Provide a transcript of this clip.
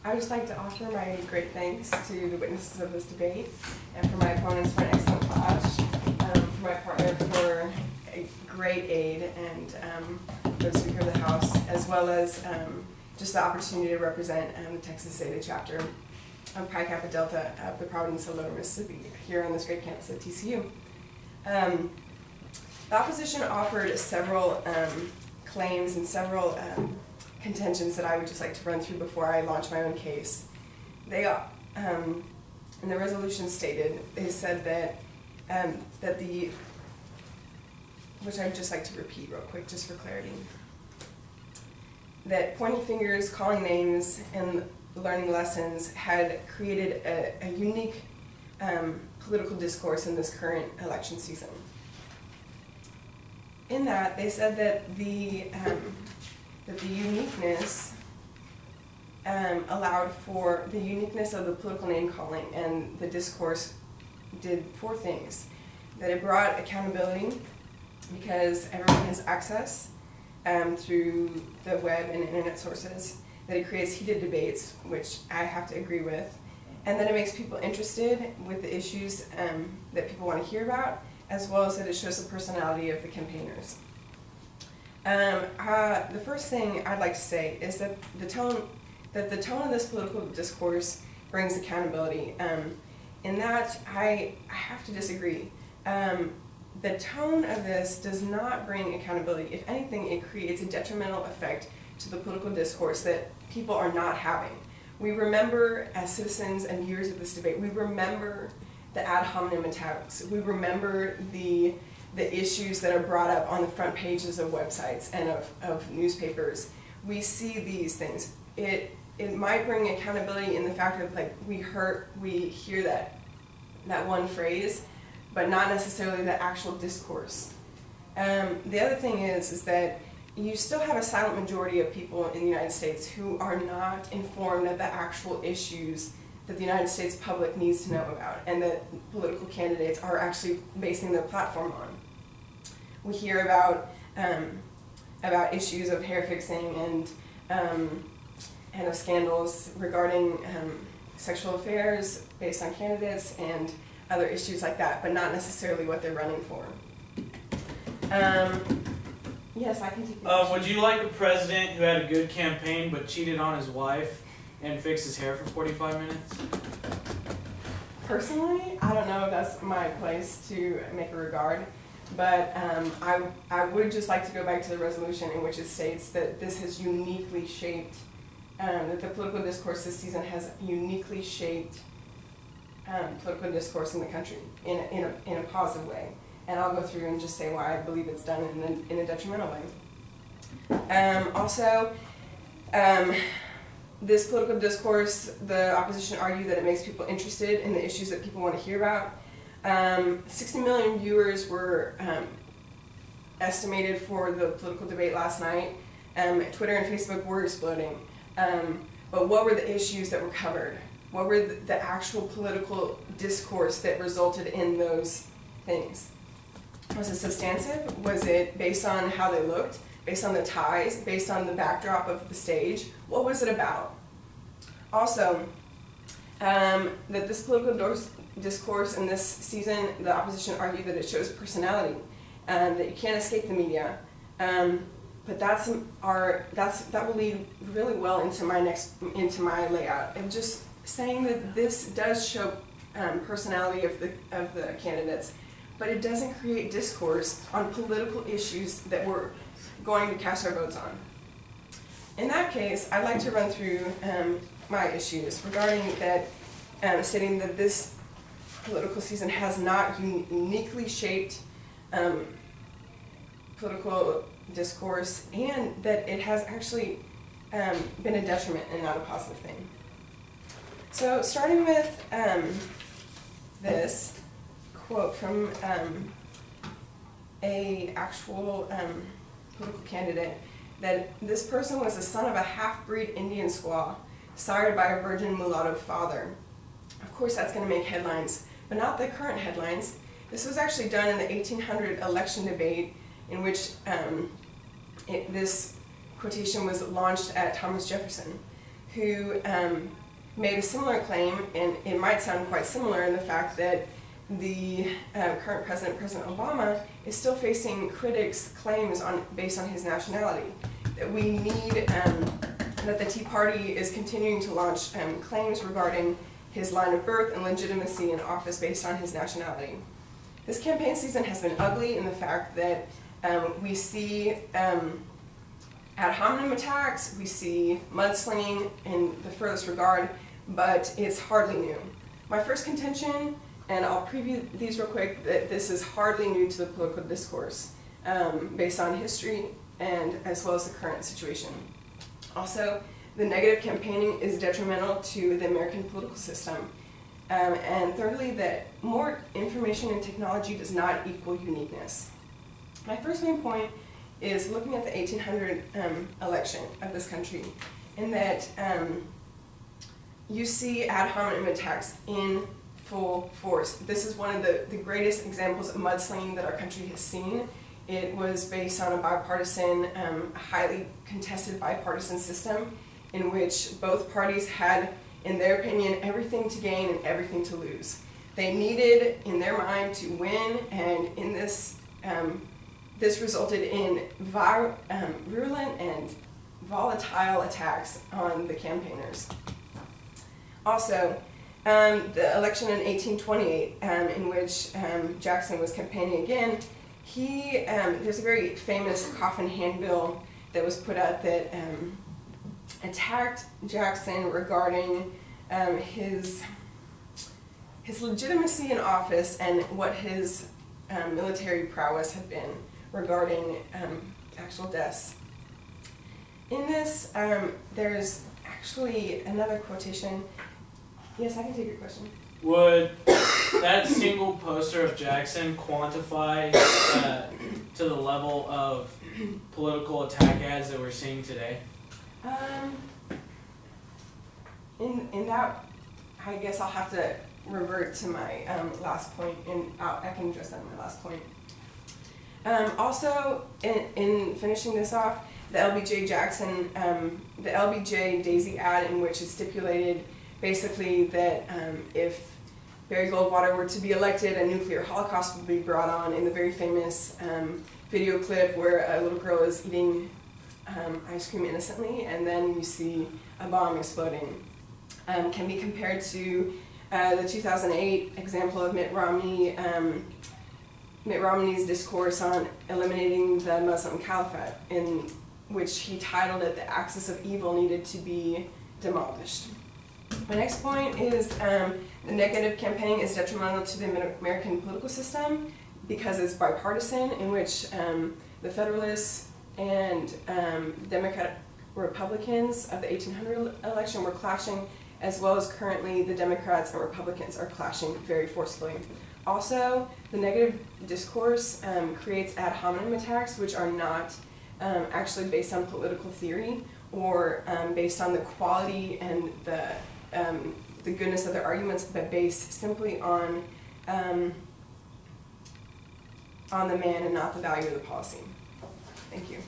I would just like to offer my great thanks to the witnesses of this debate, and for my opponents for an excellent clash, for my partner for a great aid, and for the Speaker of the House, as well as just the opportunity to represent the Texas Zeta chapter of Pi Kappa Delta of the Providence of Lower Mississippi here on this great campus at TCU. The opposition offered several claims and several contentions that I would just like to run through before I launch my own case. They, in the resolution stated, they said that, which I'd just like to repeat real quick just for clarity, that pointing fingers, calling names, and learning lessons had created a unique political discourse in this current election season. In that, they said that the uniqueness allowed for the uniqueness of the political name calling, and the discourse did four things. That it brought accountability because everyone has access through the web and internet sources, that it creates heated debates, which I have to agree with, and that it makes people interested with the issues that people want to hear about, as well as that it shows the personality of the campaigners. The first thing I'd like to say is that the tone of this political discourse brings accountability. In that, I have to disagree. The tone of this does not bring accountability. If anything, it creates a detrimental effect to the political discourse that people are not having. We remember, as citizens and viewers of this debate, we remember the ad hominem attacks. We remember the issues that are brought up on the front pages of websites and of newspapers. We see these things. It might bring accountability in the fact that, like, we hear that one phrase, but not necessarily the actual discourse. The other thing is that you still have a silent majority of people in the United States who are not informed of the actual issues that the United States public needs to know about, and that political candidates are actually basing their platform on. We hear about issues of hair fixing and of scandals regarding sexual affairs based on candidates and other issues like that, but not necessarily what they're running for. Yes, I can take that. Would you like a president who had a good campaign but cheated on his wife and fixed his hair for 45 minutes? Personally, I don't know if that's my place to make a regard, but I would just like to go back to the resolution in which it states that this has uniquely shaped, that the political discourse this season has uniquely shaped political discourse in the country in a positive way. And I'll go through and just say why I believe it's done in a detrimental way. Also, this political discourse, the opposition argued that it makes people interested in the issues that people want to hear about. 60 million viewers were estimated for the political debate last night. Twitter and Facebook were exploding. But what were the issues that were covered? What were the actual political discourse that resulted in those things? Was it substantive? Was it based on how they looked? Based on the ties? Based on the backdrop of the stage? What was it about? Also, that this political discourse in this season, the opposition argued that it shows personality, that you can't escape the media. But that will lead really well into my layout. And just saying that this does show personality of the candidates, but it doesn't create discourse on political issues that we're going to cast our votes on. In that case, I'd like to run through my issues regarding that, stating that this political season has not uniquely shaped political discourse, and that it has actually been a detriment and not a positive thing. So starting with this quote from a actual political candidate, that this person was the son of a half-breed Indian squaw, sired by a virgin mulatto father. Of course that's going to make headlines, but not the current headlines. This was actually done in the 1800 election debate, in which this quotation was launched at Thomas Jefferson, who made a similar claim, and it might sound quite similar in the fact that the current president, President Obama, is still facing critics' claims based on his nationality. That we need, that the Tea Party is continuing to launch claims regarding his line of birth and legitimacy in office based on his nationality. This campaign season has been ugly in the fact that we see ad hominem attacks, we see mudslinging in the furthest regard, but it's hardly new. My first contention, and I'll preview these real quick, that this is hardly new to the political discourse based on history and as well as the current situation. Also, the negative campaigning is detrimental to the American political system. And thirdly, that more information and technology does not equal uniqueness. My first main point is looking at the 1800 election of this country, in that you see ad hominem attacks in full force. This is one of the greatest examples of mudslinging that our country has seen. It was based on a bipartisan, highly contested bipartisan system in which both parties had, in their opinion, everything to gain and everything to lose. They needed, in their mind, to win, and in this, this resulted in virulent and volatile attacks on the campaigners. Also, the election in 1828, in which Jackson was campaigning again, there's a very famous coffin handbill that was put out that attacked Jackson regarding his legitimacy in office and what his military prowess had been regarding actual deaths. In this, there's actually another quotation. Yes, I can take your question. Would that single poster of Jackson quantify to the level of political attack ads that we're seeing today? In that, I guess I'll have to revert to my last point, and I can address that in my last point. Also, in finishing this off, the LBJ Jackson, the LBJ Daisy ad, in which it stipulated basically that if Barry Goldwater were to be elected, a nuclear holocaust would be brought on, in the very famous video clip where a little girl is eating ice cream innocently, and then you see a bomb exploding. Can be compared to the 2008 example of Mitt Romney's discourse on eliminating the Muslim Caliphate, in which he titled it "The Axis of Evil Needed to Be Demolished." My next point is the negative campaigning is detrimental to the American political system because it's bipartisan, in which the Federalists and Democratic Republicans of the 1800 election were clashing, as well as currently the Democrats and Republicans are clashing very forcefully. Also, the negative discourse creates ad hominem attacks, which are not actually based on political theory or based on the quality and the goodness of their arguments, but based simply on the man and not the value of the policy. Thank you.